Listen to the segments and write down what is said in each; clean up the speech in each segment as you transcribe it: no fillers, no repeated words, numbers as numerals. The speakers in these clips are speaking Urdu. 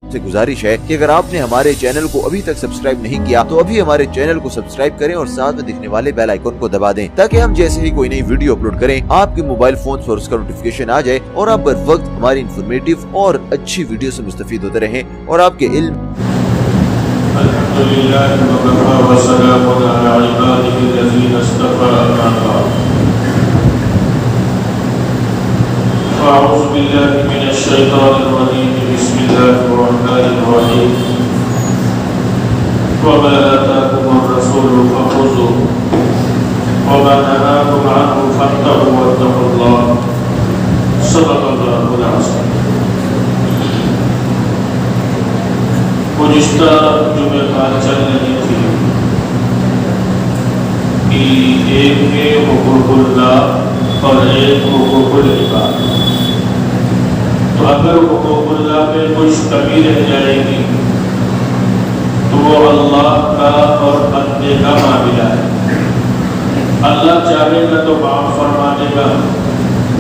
سے گزارش ہے کہ اگر آپ نے ہمارے چینل کو ابھی تک سبسکرائب نہیں کیا تو ابھی ہمارے چینل کو سبسکرائب کریں اور ساتھ میں دکھنے والے بیل آئیکن کو دبا دیں تاکہ ہم جیسے ہی کوئی نئی ویڈیو اپلوڈ کریں آپ کے موبائل فون پر اس کا نوٹیفیکیشن آ جائے اور آپ بر وقت ہماری انفارمیٹیو اور اچھی ویڈیو سے مستفید ہوتے رہیں اور آپ کے علم الحمدللہ وکفى وسلام علی عباده الذین اصطفى اما بعد فاعوذ باللہ من الشیطان الرجیم بسم اللہ الرحمن الرحیم وما آتاکم الرسول فخذوه وما نهاکم عنه فانتهوا واتقوا اللہ صدق اللہ العظیم۔ گزشتہ جمعہ بات چل رہی تھی کہ ایک ہے حقوق اللہ اور ایک حقوق العباد۔ تو اگر حقوق اللہ میں کچھ کمی رہ جائے گی تو وہ اللہ کا اور بندے کا معاملہ ہے۔ اللہ چاہے گا تو معاف فرما دے گا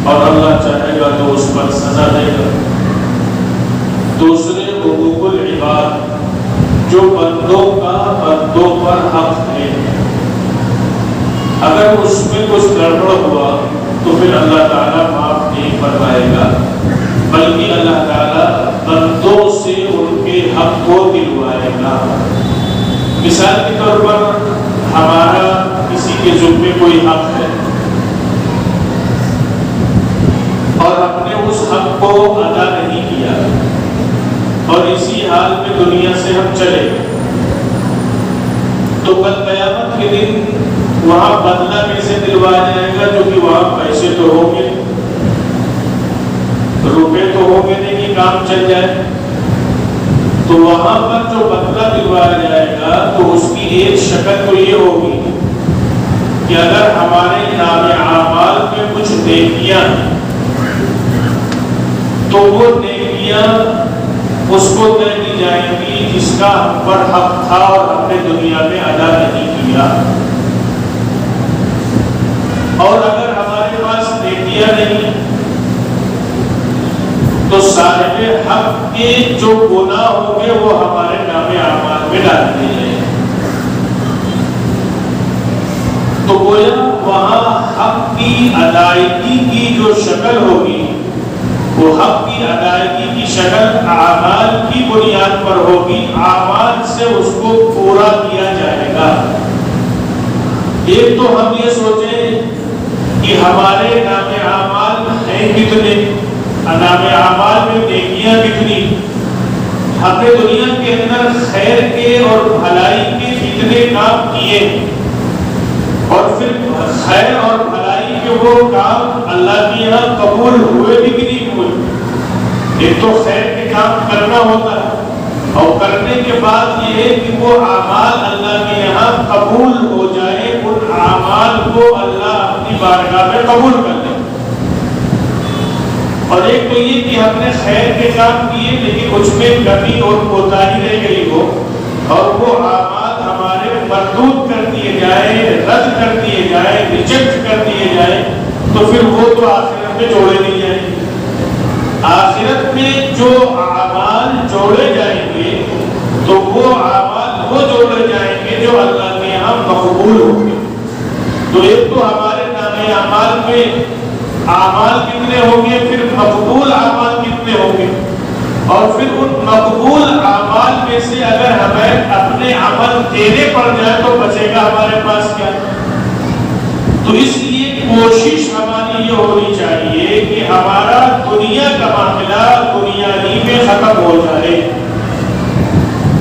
اور اللہ چاہے گا تو اس پر سزا دے گا۔ دوسرے حقوق العباد جو بندوں کا بندوں پر حق ہے، اگر اس میں کچھ گڑبڑ ہوا تو پھر اللہ تعالیٰ معاف نہیں فرمائے گا، بلکہ اللہ تعالیٰ بندوں سے ان کے حق کو دلوائے گا۔ مثال کے طور پر ہمارا کسی کے ذمے کوئی حق ہے اور ہم نے اس حق کو ادا نہیں کیا اور اسی حال میں دنیا سے ہم چلے گئے، تو کل قیامت کے دن وہاں بدلہ کیسے دلوایا جائے گا؟ جو کہ وہاں پیسے تو ہوں گے، روپے تو ہوں گے نہیں کہ کام چل جائے، تو وہاں پر جو بدلہ دلوایا جائے گا تو اس کی ایک شکل تو یہ ہوگی کہ اگر ہمارے نام اعمال میں کچھ نیکیاں تو وہ نیکیاں اس کو دے دی جائیں گی جس کا ہم پر حق تھا اور ہم نے دنیا میں ادا نہیں کیا، اور اگر ہمارے پاس نیکیاں نہیں تو صاحب حق کے جو گناہ ہوں گے وہ ہمارے نام اعمال میں ڈال دیے جائیں گے۔ تو گویا وہاں حق کی ادائیگی کی جو شکل ہوگی وہ حق کی ادائیگی کی شکل اعمال کی بنیاد پر ہوگی، اعمال سے اس کو پورا کیا جائے گا۔ ایک تو ہم یہ سوچیں کہ ہمارے نام اعمال ہیں کتنے، نام اعمال میں نیکیاں کتنی، ہم نے دنیا کے اندر خیر کے اور بھلائی کے کتنے کام کیے، اور پھر خیر اور بھلائی کے وہ کام اللہ کے یہاں قبول ہوئے بھی کہ نہیں ہوئے۔ ایک تو خیر کے کام کرنا ہوتا ہے اور کرنے کے بعد یہ ہے کہ وہ اعمال اللہ کے یہاں قبول ہو جائے، ان اعمال کو اللہ اپنی بارگاہ میں قبول کر لے۔ اور ایک تو یہ کہ ہم نے خیر کے کام کیے لیکن اس میں کمی اور کوتاہی رہ گئی ہو اور وہ اعمال ہمارے مردود کر دیے جائیں، رد کر دیے جائیں، ریجیکٹ کر دیے جائیں، تو پھر وہ تو آخرت میں جوڑے نہیں جائیں گے۔ آخرت میں جو اعمال جوڑے جائیں گے تو وہ اعمال وہ جوڑے جائیں گے جو اللہ کے یہاں مقبول ہوں گے۔ تو ایک تو ہمارے نام اعمال میں اعمال کتنے ہوں گے، پھر مقبول اعمال کتنے ہوں گے، اور پھر ان مقبول اعمال میں سے اگر ہمیں اپنے عمل دینے پڑ جائے تو بچے گا ہمارے پاس کیا؟ تو اس لیے کوشش ہماری یہ ہونی چاہیے کہ ہمارا دنیا کا معاملہ دنیا ہی میں ختم ہو جائے،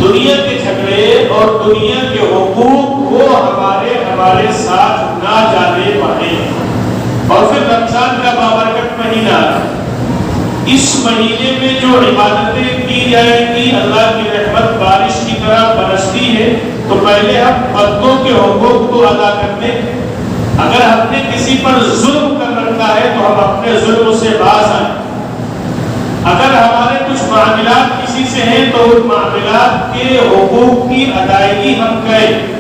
دنیا کے جھگڑے اور دنیا کے حقوق وہ ہمارے ساتھ نہ جانے پائیں۔ اور پھر رمضان کا بابرکت مہینہ، اس مہینے میں جو عبادتیں کی جائیں گی اللہ کی رحمت بارش کی طرح برستی ہے، تو پہلے ہم بندوں کے حقوق کو ادا کر لیں۔ اگر ہم نے کسی پر ظلم کر رکھا ہے تو ہم اپنے ظلم سے باز آئیں۔ اگر ہمارے کچھ معاملات کسی سے ہیں تو ان معاملات کے حقوق کی ادائیگی ہم کریں۔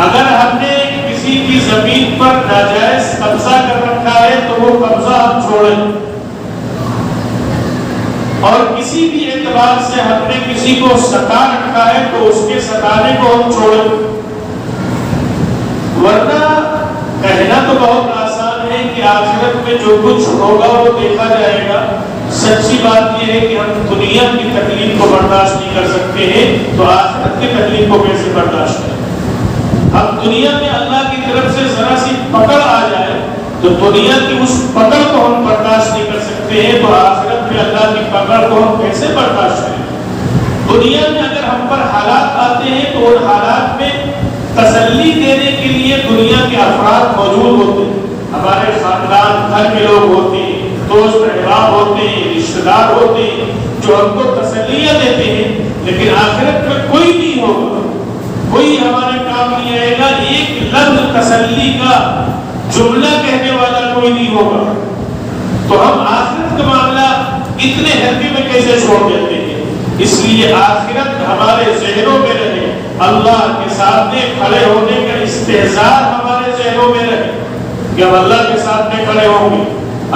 اگر ہم نے کسی کی زمین پر ناجائز قبضہ کر رکھا ہے تو وہ قبضہ ہم چھوڑیں۔ اور کسی بھی اعتبار سے ہم نے کسی کو ستا رکھا ہے تو اس کے ستانے کو ہم چھوڑیں، ورنہ کہنا تو بہت آسان ہے کہ آخرت میں جو کچھ ہوگا وہ دیکھا جائے گا۔ سچی بات یہ ہے کہ ہم دنیا کی تکلیف کو برداشت نہیں کر سکتے ہیں تو آخرت کی تکلیف کو کیسے برداشت کریں؟ ہم دنیا میں اللہ کی طرف سے ذرا سی پکڑ آ جائے تو دنیا کی اس پکڑ کو ہم برداشت نہیں کر سکتے ہیں تو آخرت میں اللہ کی پکڑ کو ہم کیسے برداشت کریں؟ دنیا میں اگر ہم پر حالات آتے ہیں تو ان حالات میں تسلی دینے کے لیے دنیا کے افراد موجود ہوتے ہیں، ہمارے خاندان گھر کے لوگ ہوتے ہیں، دوست احباب ہوتے ہیں، رشتہ دار ہوتے ہیں جو ہم کو تسلیاں دیتے ہیں، لیکن آخرت میں کوئی نہیں ہوگا، کوئی ہمارے کام نہیں آئے گا، ایک لفظ تسلی کا جملہ کہنے والا کوئی نہیں ہوگا۔ تو ہم آخرت کا معاملہ اتنے ہلکے میں کیسے چھوڑ دیتے ہیں؟ اس لیے آخرت ہمارے ذہنوں میں رہے، اللہ کے سامنے کھڑے ہونے کا استحضار ہمارے ذہنوں میں رہے کہ ہم اللہ کے سامنے کھڑے ہوں گے،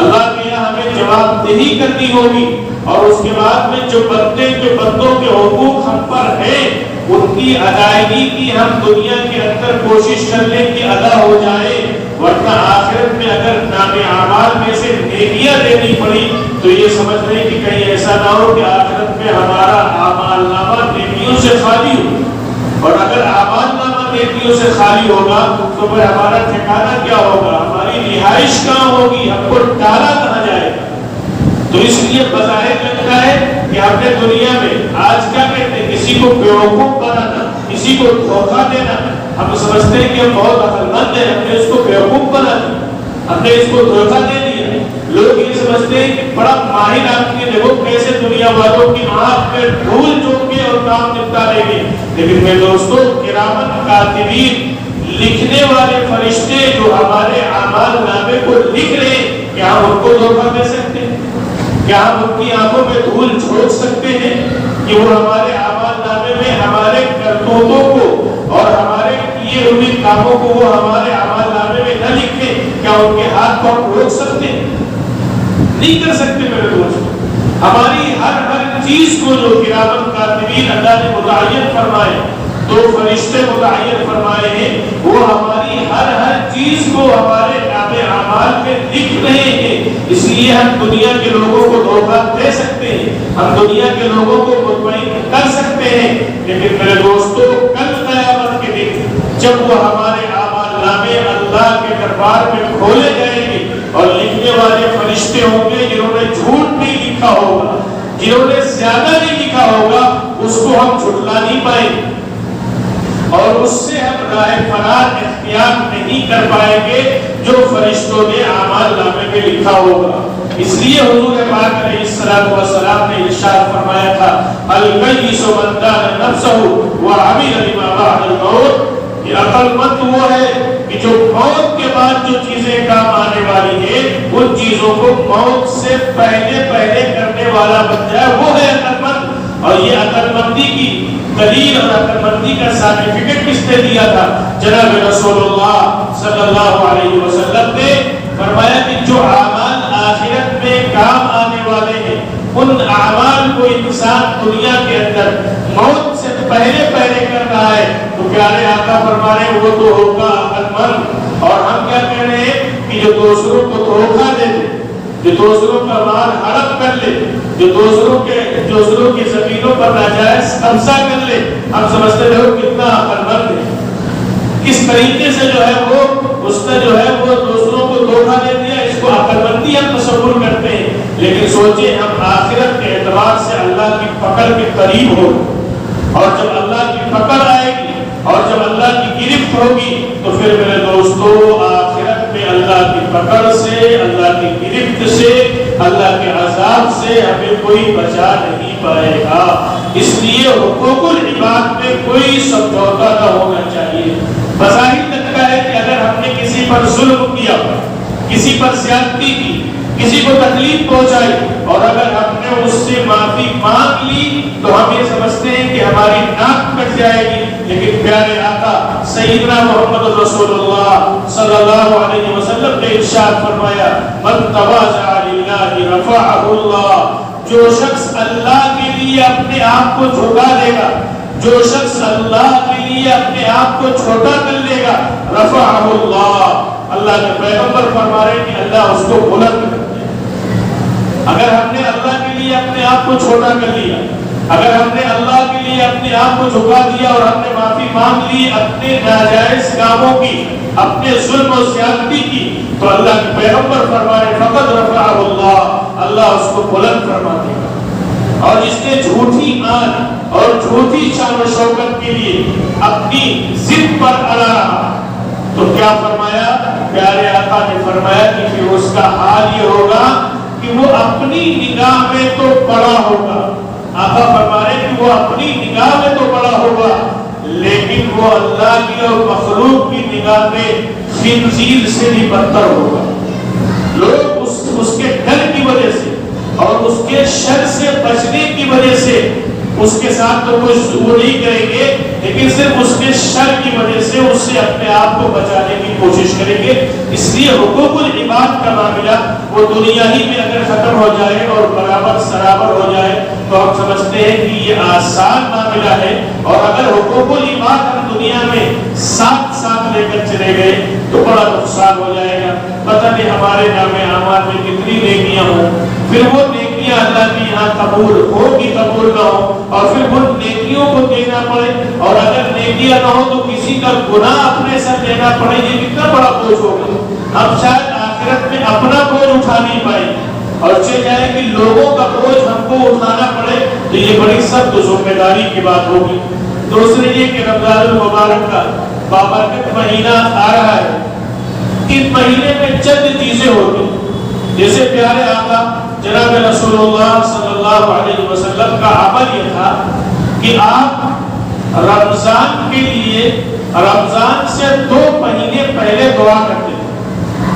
اللہ کے یہاں ہمیں جواب دہی کرنی ہوگی، اور اس کے بعد میں جو بندوں کے حقوق ہم پر ہیں ان کی ادائیگی کی ہم دنیا کے اندر کوشش کر لیں کہ ادا ہو جائے، ورنہ آخرت میں اگر نام اعمال میں سے نیکیاں دینی پڑی تو یہ سمجھ لیں کہ کہیں ایسا نہ ہو کہ آخرت میں ہمارا اعمال نامہ نیکیوں سے خالی ہو، اور اگر اعمال نامہ نیکیوں سے خالی ہوگا تو پھر ہمارا ٹھکانہ کیا ہوگا، ہماری رہائش کہاں ہوگی، ہم کو ڈالا کہاں جائے گا؟ تو اس لیے بظاہر لگتا ہے کہ ہم نے دنیا میں آج کیا کہتے ہیں، کسی کو بیوقوف بنانا، کسی کو دھوکہ دینا، ہم سمجھتے ہیں کہ ہم بہت عقل مند ہیں، ہم نے اس کو بیوقوف بنا دیا، ہم نے اس کو دھوکہ دے دیا۔ لوگ یہ سمجھتے ہیں کہ بڑا ماہر آدمی ہے، وہ کیسے دنیا والوں کی آنکھ میں دھول جھونک کے اور کام نپٹا لیں گے، لیکن میرے دوستوں کرامن کاتبین، لکھنے والے فرشتے جو ہمارے اعمال نامے کو لکھ رہے ہیں، کیا ہم ان کو دھوکہ دے سکتے ہیں؟ کیا ہم ان کی آنکھوں میں دھول جھونک سکتے ہیں کہ وہ ہمارے اعمال نامے میں ہمارے کرتوتوں کو اور ہمارے کیے ہوئے کاموں کو وہ ہمارے اعمال نامے میں نہ لکھیں؟ کیا ان کے ہاتھ کو ہم روک سکتے ہیں؟ نہیں کر سکتے میرے دوست۔ ہماری ہر چیز کو جو کرامن کاتبین اللہ نے متعین فرمائے، دو فرشتے متعین فرمائے ہیں، وہ ہماری ہر چیز کو ہمارے نام اعمال میں لکھ رہے ہیں۔ اس لیے ہم دنیا کے لوگوں کو دھوکہ دے سکتے ہیں، ہم دنیا کے لوگوں کو مطمئن کر سکتے ہیں، لیکن میرے دوستو کل قیامت کے دن جب وہ ہمارے اعمال نامے اللہ کے دربار میں کھولے جائیں گے اور لکھنے والے فرشتے ہوں گے جنہوں نے جھوٹ نہیں لکھا ہوگا، جنہوں نے زیادہ نہیں لکھا ہوگا، اس کو ہم جھٹلا نہیں پائیں گے اور اس سے ہم راہ فرار اختیار نہیں کر پائیں گے جو فرشتوں نے اعمال نامے میں لکھا ہوگا۔ اس لیے حضور پاک علیہ الصلوۃ والسلام نے ارشاد فرمایا تھا، الکیس من دان نفسہ وعمل لما بعد الموت، کہ عقل مند وہ ہے کہ جو موت کے بعد جو چیزیں کام آنے والی ہیں ان چیزوں کو موت سے پہلے کرنے والا بن جائے، وہ ہے عقل مند۔ اور یہ عقل مندی کی دلیل اور عقل مندی کا سرٹیفکیٹ کس نے دیا تھا؟ جناب رسول اللہ صلی اللہ علیہ وسلم نے فرمایا کہ جو اعمال آخرت میں کام آنے والے ہیں ان اعمال کو انسان دنیا کے اندر موت سے پہلے کر رہا ہے تو پیارے آقا فرما رہے ہیں وہ تو ہوگا عقل مند۔ اور ہم کیا کہہ رہے ہیں کہ جو دوسروں کو دھوکہ دے دے، جو دوسروں کا مال ہڑپ کر لے، جو دوسروں کی زمینوں پر ناجائز قبضہ کر لے، ہم سمجھتے ہیں وہ کتنا عقل مند ہے، کس طریقے سے جو ہے وہ اس نے جو ہے وہ دوسروں کو دھوکہ دے دیا، اس کو عقل مندی ہم تصور کرتے ہیں۔ لیکن سوچیں ہم آخرت کے اعتبار سے اللہ کی پکڑ کے قریب ہو، اور جب اللہ کی پکڑ آئے گی اور جب اللہ کی گرفت ہوگی تو پھر میرے دوستو آخرت میں اللہ کی پکڑ سے، اللہ کی گرفت سے، اللہ کے عذاب سے ہمیں کوئی بچا نہیں پائے گا۔ اس لیے حقوق العباد میں کوئی سمجھوتا نہ ہونا چاہیے۔ بظاہر لگتا ہے کہ اگر ہم نے کسی پر ظلم کیا، کسی پر زیادتی کی، کسی کو تکلیف پہنچائی اور اگر ہم نے اس سے معافی مانگ لی تو ہم یہ سمجھتے ہیں کہ ہماری ناک کٹ جائے گی، لیکن پیارے آقا سیدنا محمد رسول اللہ صلی اللہ علیہ وسلم نے ارشاد فرمایا، من تواضع للہ رفعہ اللہ، جو شخص اللہ کے لیے اپنے آپ کو جھکا دے گا، جو شخص اللہ کے لیے اپنے آپ کو چھوٹا کر لے گا، رفعہ اللہ، اللہ کے پیغمبر فرما رہے ہیں کہ اللہ اس کو بلند کر دے گا۔ اگر ہم نے اللہ کے لیے اپنے آپ کو چھوٹا کر لیا، اگر ہم نے اللہ کے لیے اپنے آپ کو جھکا دیا اور ہم نے معافی مانگ لی اپنے ناجائز کاموں کی، اپنے ظلم و زیادتی کی، تو اللہ کے پیغمبر فرمائے فقط رفعہ اللہ، اللہ اس کو بلند فرما دے گا۔ اور جس نے جھوٹی آن اور جھوٹی شان و شوکت کے لیے اپنی ضد پر اڑا رہا، تو کیا فرمایا پیارے آقا نے فرمایا کہ پھر اس کا حال یہ ہوگا کہ وہ اپنی نگاہ میں تو بڑا ہوگا، آقا فرما رہے کہ وہ اپنی نگاہ میں تو بڑا ہوگا لیکن وہ اللہ کی اور مخلوق کی نگاہ میں خنزیر سے بھی بدتر ہوگا۔ لوگ اس کے ڈر کی وجہ سے اور اس کے شر سے بچنے کی وجہ سے اس کے ساتھ تو کوئی وہ نہیں کریں گے، لیکن صرف اس کے شر کی وجہ سے اس سے اپنے آپ کو بچانے کی کوشش کریں گے۔ اس لیے حقوق العباد کا معاملہ وہ دنیا ہی میں اگر ختم ہو جائے اور برابر سرابر ہو جائے تو ہم سمجھتے ہیں کہ یہ آسان معاملہ ہے، اور اگر حقوق العباد ہم دنیا میں ساتھ ساتھ لے کر چلے گئے تو بڑا نقصان ہو جائے گا۔ پتہ نہیں ہمارے نام اعمال میں کتنی نیکیاں ہوں، پھر وہ نیکیاں اللہ کے یہاں قبول ہو کہ قبول نہ ہو، اور پھر ان نیکیوں کو دینا پڑے، اور اگر نیکیاں نہ ہو تو کسی کا گناہ اپنے سر لینا پڑے، یہ کتنا بڑا بوجھ ہوگا۔ ہم شاید آخرت میں اپنا بوجھ اٹھا نہیں پائیں گے، اور چل جائے کہ لوگوں کا بوجھ ہم کو اٹھانا پڑے تو یہ بڑی سخت ذمہ داری کی بات ہوگی۔ دوسرے یہ کہ رمضان المبارک کا بابرکت مہینہ آ رہا ہے، اس مہینے میں چند چیزیں ہوتی ہیں، جیسے پیارے آقا جناب رسول اللہ صلی اللہ علیہ وسلم کا عمل یہ تھا کہ آپ رمضان کے لیے رمضان سے 2 مہینے پہلے دعا کرتے تھے۔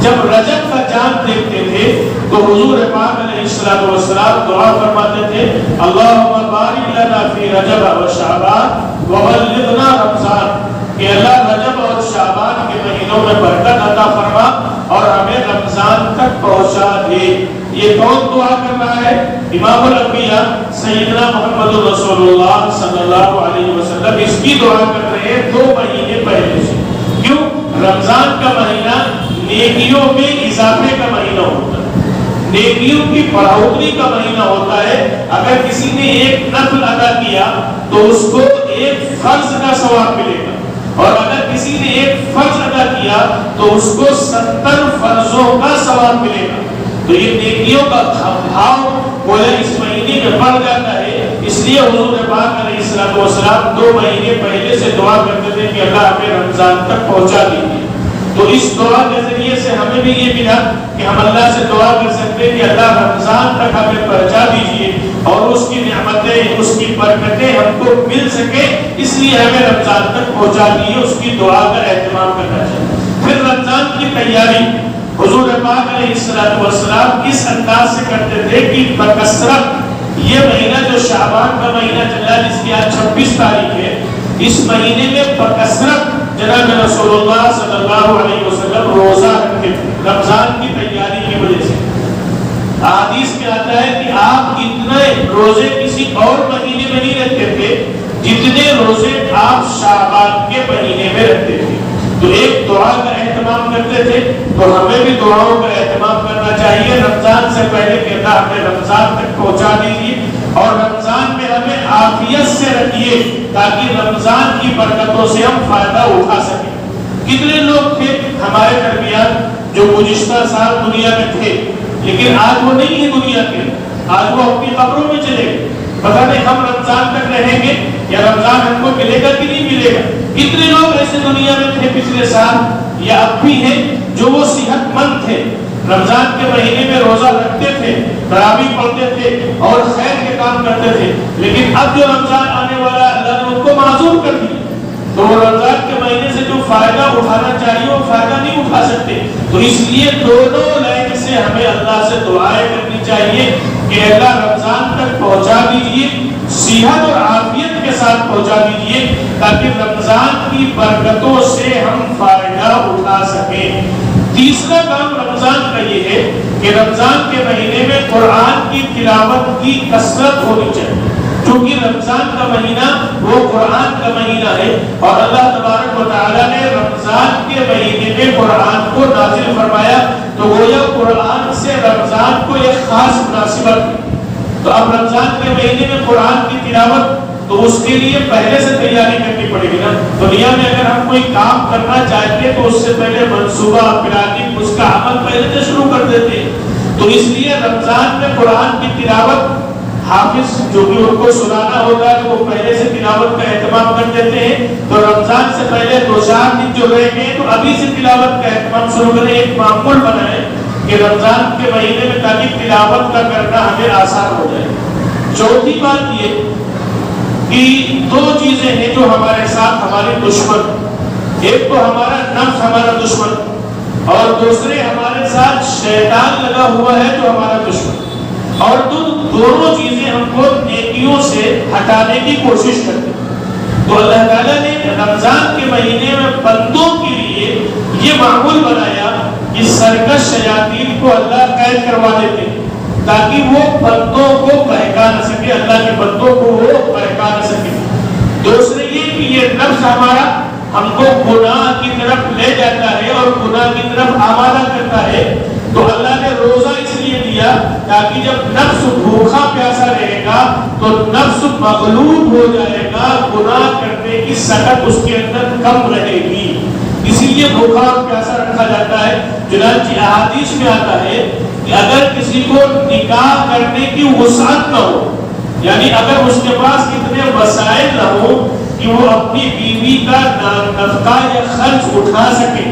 جب رجب کا چاند دیکھتے تھے تو حضور پاک علیہ السلام دعا فرماتے تھے اللہم بارک لنا فی رجب و شعبان وبلغنا رمضان، کہ اللہ رجب اور شعبان کے مہینوں میں برکت عطا فرما اور ہمیں رمضان تک پہنچا دے۔ یہ کون دعا کر رہا ہے؟ امام الانبیاء سیدنا محمد رسول اللہ صلی اللہ علیہ وسلم اس کی دعا کر رہے ہیں 2 مہینے پہلے سے۔ کیوں؟ رمضان کا مہینہ نیکیوں میں اضافے کا مہینہ ہوتا ہے، نیکیوں کی بڑھوتری کا مہینہ ہوتا ہے۔ اگر کسی نے ایک نفل ادا کیا تو اس کو ایک فرض کا ثواب ملے گا، اور اگر کسی نے ایک فرض ادا کیا تو اس کو 70 فرضوں کا ثواب ملے گا۔ تو یہ نیکیوں کا بھاؤ گویا اس مہینے میں بڑھ جاتا ہے۔ اس لیے حضور پاک علیہ السلام 2 مہینے پہلے سے دعا کرتے تھے کہ اللہ ہمیں رمضان تک پہنچا دیجیے۔ تو اس دعا کے ذریعے سے ہمیں بھی یہ ملا کہ ہم اللہ سے دعا کر سکتے ہیں کہ اللہ رمضان تک ہمیں پہنچا دیجیے اور اس کی نعمتیں، اس کی برکتیں ہم کو مل سکے، اس لیے ہمیں رمضان تک پہنچا دیجیے، اس کی دعا کا اہتمام کرنا چاہیے۔ پھر رمضان کی تیاری حضور پاک علیہ السلام کس انداز سے کرتے تھے کہ بکثرت یہ مہینہ جو شعبان کا مہینہ چل رہا ہے جس کی آج 26 تاریخ ہے، اس مہینے میں بکثرت جناب رسول اللہ صلی اللہ علیہ وسلم روزہ رکھتے تھے رمضان کی تیاری کی وجہ سے۔ حدیث میں آتا ہے کہ آپ اتنے روزے کسی اور مہینے میں نہیں رکھتے تھے جتنے روزے آپ شعبان کے مہینے میں رکھتے تھے۔ تو ایک دعا کا اہتمام کرتے تھے، تو ہمیں بھی دعاؤں کا اہتمام کرنا چاہیے رمضان سے پہلے کہ اللہ ہمیں رمضان تک پہنچا دیجیے، اور رمضان میں ہمیں عافیت سے رکھیے تاکہ رمضان کی برکتوں سے ہم فائدہ اٹھا سکیں۔ کتنے لوگ تھے ہمارے درمیان جو گزشتہ سال دنیا میں تھے لیکن آج وہ نہیں ہے دنیا کے، آج وہ اپنی قبروں میں چلے گئے۔ پتہ نہیں ہم رمضان تک رہیں گے یا رمضان ہم کو ملے گا کہ نہیں ملے گا۔ کتنے لوگ ایسے دنیا میں تھے پچھلے سال یا اب بھی ہیں جو وہ صحت مند تھے، رمضان کے مہینے میں روزہ رکھتے تھے، تراویح پڑھتے تھے اور خیر کے کام کرتے تھے، لیکن اب جو رمضان آنے والا ہے اللہ نے ان کو معذور کر دیا، تو وہ رمضان کے مہینے سے جو فائدہ اٹھانا چاہیے وہ فائدہ نہیں اٹھا سکتے۔ تو اس لیے دونوں لائن سے ہمیں اللہ سے دعائیں کرنی چاہیے کہ اللہ رمضان تک پہنچا دیجیے، صحت اور عافیت کے ساتھ پہنچا دیجیے تاکہ رمضان کی برکتوں سے ہم فائدہ اٹھا سکیں۔ تیسرا کام رمضان کا یہ ہے کہ رمضان کے مہینے میں قرآن کی تلاوت کی کثرت ہونی چاہیے، کیونکہ رمضان کا مہینہ وہ قرآن کا مہینہ ہے، اور اللہ تبارک و تعالیٰ نے رمضان کے مہینے میں قرآن کو نازل فرمایا، تو گویا قرآن سے رمضان کو ایک خاص مناسبت ہے۔ تو اب رمضان کے مہینے میں قرآن کی تلاوت، تو اس کے لیے پہلے سے تیاری کرنی پڑے گی نا۔ دنیا میں اگر ہم کوئی کام کرنا چاہتے تو اس سے پہلے منصوبہ پلاننگ، اس کا عمل پہلے سے شروع کر دیتے، تو اس لیے رمضان میں قرآن کی تلاوت حافظ جو بھی ان کو سنانا ہوگا تو وہ پہلے سے تلاوت کا اہتمام کر دیتے ہیں، تو رمضان سے پہلے 2-4 دن جو رہ گئے تو ابھی سے تلاوت کا اہتمام شروع کریں، ایک معمول بنائیں کہ رمضان کے مہینے میں تاکہ تلاوت کا کرنا ہمیں آسان ہو جائے۔ چوتھی بات یہ کہ 2 چیزیں ہیں جو ہمارے ساتھ ہمارے دشمن، ایک تو ہمارا نفس ہمارا دشمن، اور دوسرے ہمارے ساتھ شیطان لگا ہوا ہے جو ہمارا دشمن، اور دونوں چیزیں ہم کو نیکیوں سے ہٹانے کی کوشش کرتے ہیں۔ تو اللہ تعالیٰ نے رمضان کے مہینے میں بندوں کے لیے یہ معمول بنایا کہ سرکش شیاطین کو اللہ قید کروا دیتے ہیں تاکہ وہ بندوں کو بہکا نہ سکے، اللہ کے بندوں کو وہ بہکا نہ سکے۔ دوسرے یہ کہ یہ نفس ہمارا ہم کو گناہ کی طرف لے جاتا ہے اور گناہ کی طرف آمادہ کرتا ہے، تو اللہ نے روزہ اس لیے دیا تاکہ جب نفس بھوکا پیاسا رہے گا تو نفس مغلوب ہو جائے گا، گناہ کرنے کی سخت اس کے اندر کم رہے گی، اسی لیے بھوکا اور پیاسا رکھا جاتا ہے۔ چنانچہ احادیث میں آتا ہے کہ اگر کسی کو نکاح کرنے کی وسعت نہ ہو، یعنی اگر اس کے پاس اتنے وسائل نہ ہو کہ وہ اپنی بیوی کا نفقہ یا خرچ اٹھا سکے،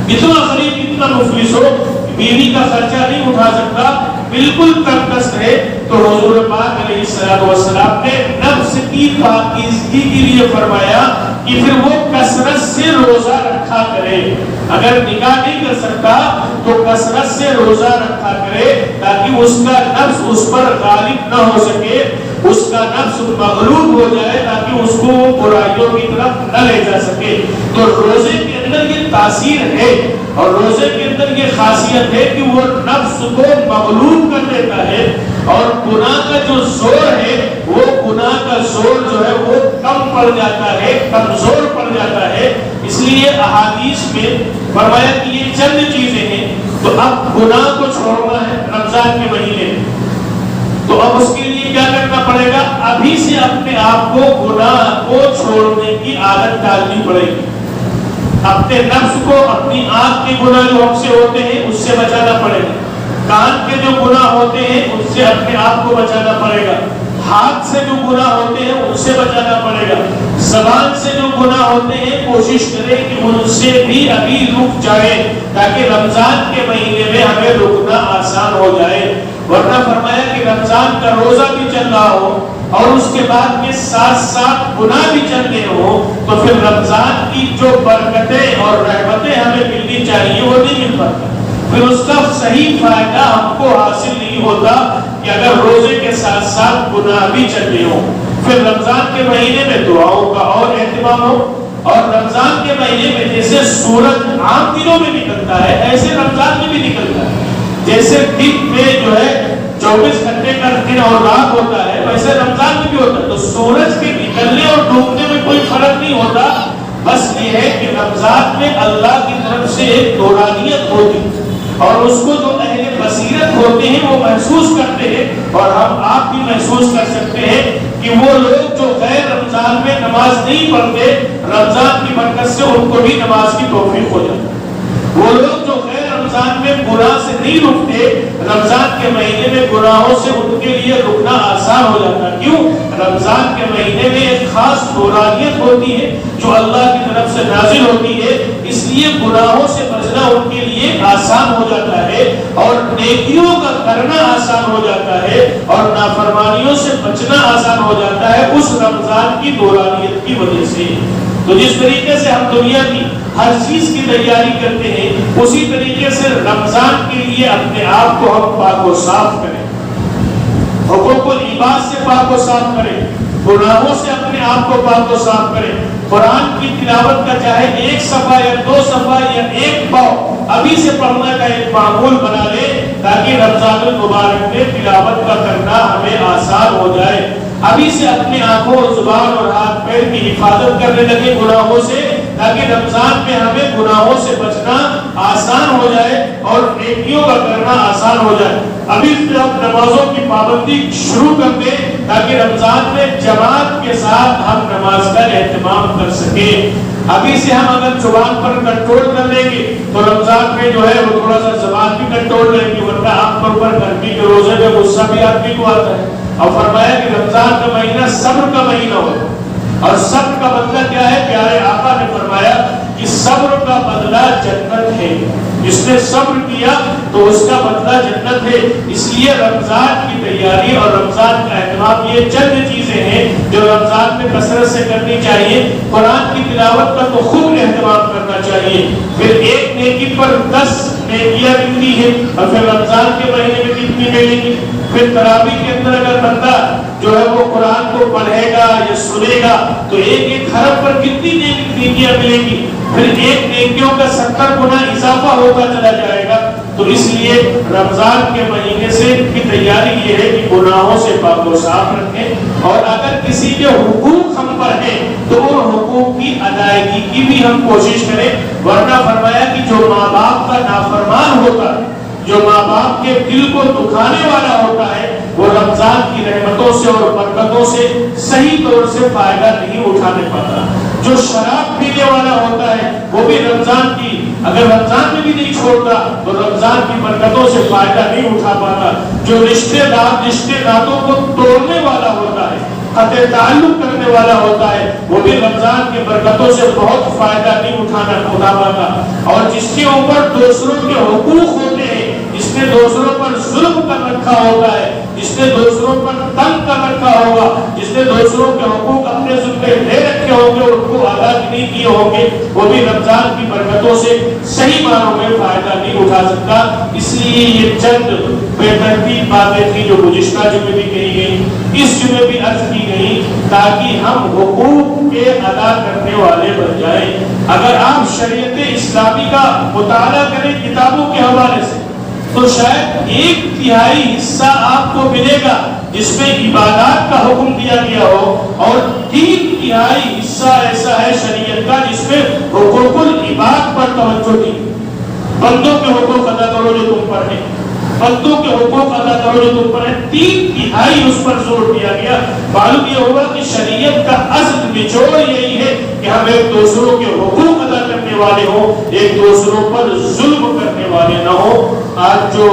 اتنا غریب اتنا مفلس ہو بیوی کا خرچہ نہیں اٹھا سکتا، بالکل کم دست ہے، تو حضور پاک علیہ السلام نے نفس کی پاکیزگی کے لیے فرمایا کہ پھر وہ کثرت سے روزہ رکھا کرے، اگر نکاح نہیں کر سکتا تو کثرت سے روزہ رکھا کرے تاکہ اس کا نفس اس پر غالب نہ ہو سکے، اس کا نفس مغلوب ہو جائے تاکہ اس کو برائیوں کی طرف نہ لے جا سکے۔ تو روزے کے اندر یہ تاثیر ہے اور روزے کے اندر یہ خاصیت ہے کہ وہ نفس کو مغلوب کر دیتا ہے، اور گناہ کا جو زور ہے وہ گناہ کا زور جو ہے وہ کم پڑ جاتا ہے، کمزور پڑ جاتا ہے۔ اس لیے احادیث میں فرمایا کہ یہ چند چیزیں ہیں، تو اب گناہ کو چھوڑنا ہے رمضان کے مہینے میں، تو اب اس کے لیے کیا کرنا پڑے گا؟ ابھی سے اپنے آپ کو گناہ کو چھوڑنے کی عادت ڈالنی پڑے گی، اپنے نفس کو اپنی آنکھ کے گناہ جو ہم سے ہوتے ہیں اس سے بچانا پڑے گا، کان کے جو گناہ ہوتے ہیں ان سے اپنے آپ کو بچانا پڑے گا، ہاتھ سے جو گناہ ہوتے ہیں ان سے بچانا پڑے گا، زبان سے جو گناہ ہوتے ہیں کوشش کریں کہ ان سے بھی ابھی رک جائے تاکہ رمضان کے مہینے میں ہمیں رکنا آسان ہو جائے۔ ورنہ فرمایا کہ رمضان کا روزہ بھی چل رہا ہو اور اس کے بعد میں ساتھ ساتھ گناہ بھی چل رہے ہوں تو پھر رمضان کی جو برکتیں اور رحمتیں ہمیں ملنی چاہیے وہ نہیں مل پاتی، پھر اس کا صحیح فائدہ ہم کو حاصل نہیں ہوتا کہ اگر روزے کے ساتھ ساتھ گناہ بھی چل رہے ہوں۔ پھر رمضان کے مہینے میں دعاؤں کا اور اہتمام ہو، اور رمضان کے مہینے میں جیسے سورج عام دنوں میں نکلتا ہے ایسے رمضان میں بھی نکلتا ہے، جیسے دن میں جو ہے 24 گھنٹے کا دن اور رات ہوتا ہے ویسے رمضان میں بھی ہوتا ہے، تو سورج کے نکلنے اور ڈوبنے میں کوئی فرق نہیں ہوتا، بس یہ ہے کہ رمضان میں اللہ کی طرف سے ایک نورانیت ہوتی اور اس کو جو اہل بصیرت ہوتے ہیں وہ محسوس کرتے ہیں، اور ہم آپ بھی محسوس کر سکتے ہیں کہ وہ لوگ جو غیر رمضان میں نماز نہیں پڑھتے رمضان کی برکت سے ان کو بھی نماز کی توفیق ہو جاتی ہے، وہ لوگ جو غیر رمضان میں گناہ سے نہیں رکتے رمضان کے مہینے میں گناہوں سے ان کے لیے رکنا آسان ہو جاتا ہے۔ کیوں؟ رمضان کے مہینے میں ایک خاص نورانیت ہوتی ہے جو اللہ کی طرف سے نازل ہوتی ہے، اس لیے گناہوں سے بچنا ان کے لیے آسان ہو جاتا ہے اور نیکیوں کا کرنا آسان ہو جاتا ہے اور نافرمانیوں سے بچنا آسان ہو جاتا ہے اس رمضان کی نورانیت کی وجہ سے۔ تو جس طریقے سے ہم دنیا کی ہر چیز کی تیاری کرتے ہیں اسی طریقے سے رمضان کے لیے اپنے آپ کو ہم پاک و صاف کریں، حقوق و لباس سے پاک و صاف کریں، گناہوں سے اپنے آپ کو پاک و صاف کریں، قرآن کی تلاوت کا چاہے 1 صفحہ یا 2 صفحہ یا 1 پاؤ ابھی سے پڑھنے کا ایک معمول بنا لے تاکہ رمضان المبارک میں تلاوت کا کرنا ہمیں آسان ہو جائے. ابھی سے اپنی آنکھوں اور زبان اور ہاتھ پیر کی حفاظت کرنے لگے گناہوں سے تاکہ رمضان میں ہمیں گناہوں سے بچنا آسان ہو جائے اور نیکیوں کا کرنا آسان ہو جائے. ابھی سے اب نمازوں کی پابندی شروع کر دیں تاکہ رمضان میں جماعت کے ساتھ ہم نماز کا اہتمام کر سکیں. ابھی سے ہم اگر زبان پر کنٹرول کر لیں گے تو رمضان میں جو ہے وہ تھوڑا سا زبان بھی کنٹرول رہے گی، ورنہ عام طور پر گرمی کے روزے میں غصہ بھی آدمی کو آتا ہے. اور فرمایا کہ رمضان کا مہینہ صبر کا مہینہ ہو، اور صبر کا بدلہ کیا ہے؟ پیارے آقا نے فرمایا کہ صبر کا بدلہ جنت ہے. جس نے صبر کیا تو اس کا بدلہ جنت ہے. اس لیے رمضان کی تیاری اور رمضان کا اہتمام یہ چند چیزیں ہیں جو رمضان میں کثرت سے کرنی چاہیے. قرآن کی تلاوت کا تو خوب اہتمام کرنا چاہیے. پھر ایک نیکی پر 10 نیکیاں ملتی ہیں، اور پھر رمضان کے مہینے میں کتنی ملیں گی؟ پھر تراویح کے اندر اگر بندہ جو ہے وہ قرآن کو پڑھے گا یا سنے گا تو ایک حرف پر کتنی نیکیاں ملیں گی؟ پھر ایک نیکیوں کا 70 گنا اضافہ ہوتا چلا جائے گا. تو اس لیے رمضان کے مہینے سے کی تیاری یہ ہے کہ گناہوں سے پاک و صاف رکھیں، اور اگر کسی کے حقوق ہم پر ہیں تو ان حقوق کی ادائیگی کی بھی ہم کوشش کریں. ورنہ فرمایا کہ جو ماں باپ کا نافرمان ہوتا ہے، جو ماں باپ کے دل کو دکھانے والا ہوتا ہے، وہ رمضان کی رحمتوں سے اور برکتوں سے صحیح طور سے فائدہ نہیں اٹھانے پاتا. جو شراب پینے والا ہوتا ہے وہ بھی رمضان کی اگر رمضان میں بھی نہیں چھوڑتا تو رمضان کی برکتوں سے فائدہ نہیں اٹھا پاتا. جو رشتے ناتوں کو توڑنے والا ہوتا ہے، قطع تعلق کرنے والا ہوتا ہے، وہ بھی رمضان کی برکتوں سے بہت فائدہ نہیں اٹھا پاتا. اور جس کے اوپر دوسروں کے حقوق ہوتے ہیں، جس نے دوسروں پر ظلم کر رکھا ہوتا ہے، جس نے دوسروں پر تنگ کر رکھا ہوگا، جس نے دوسروں کے حقوق اپنے ذمہ لے رکھے ہوں گے، ان کو ادا نہیں کیے ہوں گے، وہ بھی رمضان کی برکتوں سے صحیح معنوں میں فائدہ نہیں اٹھا سکتا. اس لیے یہ چند بے ترتیب باتیں تھیں جو گزشتہ جمعے بھی کہی گئی، اس جمعے بھی عرض کی گئی، تاکہ ہم حقوق کے ادا کرنے والے بن جائیں. اگر آپ شریعت اسلامی کا مطالعہ کریں کتابوں کے حوالے سے تو شاید 1/3 حصہ آپ کو ملے گا جس میں عبادات کا حکم دیا گیا ہو، اور 3/3 حصہ ایسا ہے شریعت کا جس میں حقوق العباد پر توجہ دی. بندوں کے حقوق ادا کرو جو تم پر ہیں، بندوں کے حقوق ادا کرو جو تم پر ہیں. 3/3 اس پر زور دیا گیا. معلوم یہ ہوگا کہ شریعت کا اصل نچوڑ یہی ہے کہ ہم ایک دوسروں کے حقوق ادا کرنے والے ہوں، ایک دوسروں پر ظلم کرنے والے نہ ہوں. آج جو